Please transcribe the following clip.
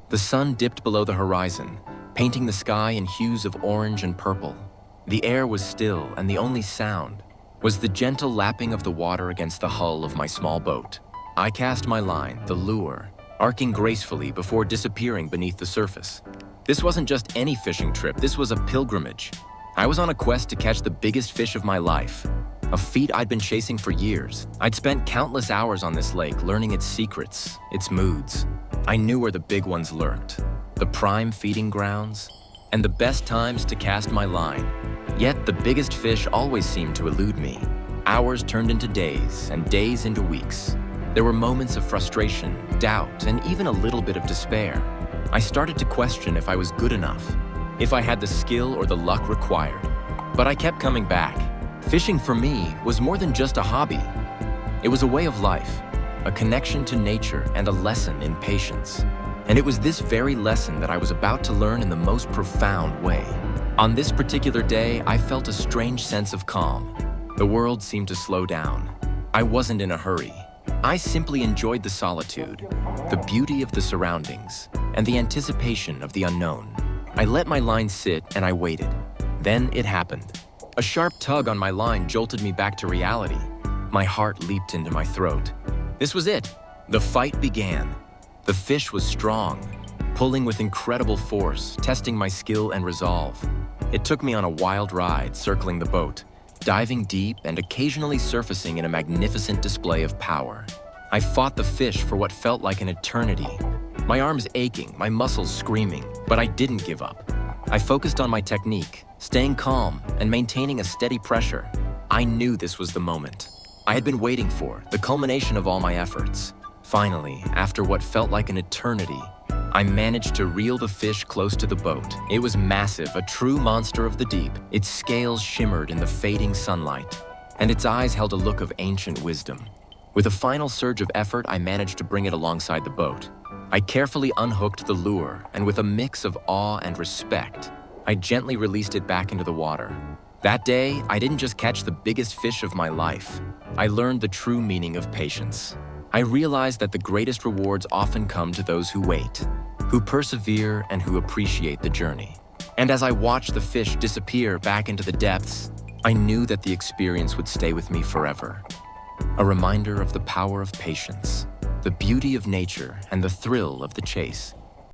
The sun dipped below the horizon, painting the sky in hues of orange and purple. The air was still, and the only sound was the gentle lapping of the water against the hull of my small boat. I cast my line, the lure, arcing gracefully before disappearing beneath the surface. This wasn't just any fishing trip, this was a pilgrimage. I was on a quest to catch the biggest fish of my life, a feat I'd been chasing for years. I'd spent countless hours on this lake learning its secrets, its moods. I knew where the big ones lurked, the prime feeding grounds, and the best times to cast my line. Yet the biggest fish always seemed to elude me. Hours turned into days, and days into weeks. There were moments of frustration, doubt, and even a little bit of despair. I started to question if I was good enough, if I had the skill or the luck required. But I kept coming back. Fishing for me was more than just a hobby. It was a way of life, a connection to nature, and a lesson in patience. And it was this very lesson that I was about to learn in the most profound way. On this particular day, I felt a strange sense of calm. The world seemed to slow down. I wasn't in a hurry. I simply enjoyed the solitude, the beauty of the surroundings, and the anticipation of the unknown. I let my line sit and I waited. Then it happened. A sharp tug on my line jolted me back to reality. My heart leaped into my throat. This was it. The fight began. The fish was strong, pulling with incredible force, testing my skill and resolve. It took me on a wild ride, circling the boat, diving deep and occasionally surfacing in a magnificent display of power. I fought the fish for what felt like an eternity. My arms aching, my muscles screaming, but I didn't give up. I focused on my technique, staying calm and maintaining a steady pressure. I knew this was the moment I had been waiting for, the culmination of all my efforts. Finally, after what felt like an eternity, I managed to reel the fish close to the boat. It was massive, a true monster of the deep. Its scales shimmered in the fading sunlight, and its eyes held a look of ancient wisdom. With a final surge of effort, I managed to bring it alongside the boat. I carefully unhooked the lure, and with a mix of awe and respect, I gently released it back into the water. That day, I didn't just catch the biggest fish of my life. I learned the true meaning of patience. I realized that the greatest rewards often come to those who wait, who persevere, and who appreciate the journey. And as I watched the fish disappear back into the depths, I knew that the experience would stay with me forever. A reminder of the power of patience, the beauty of nature, and the thrill of the chase.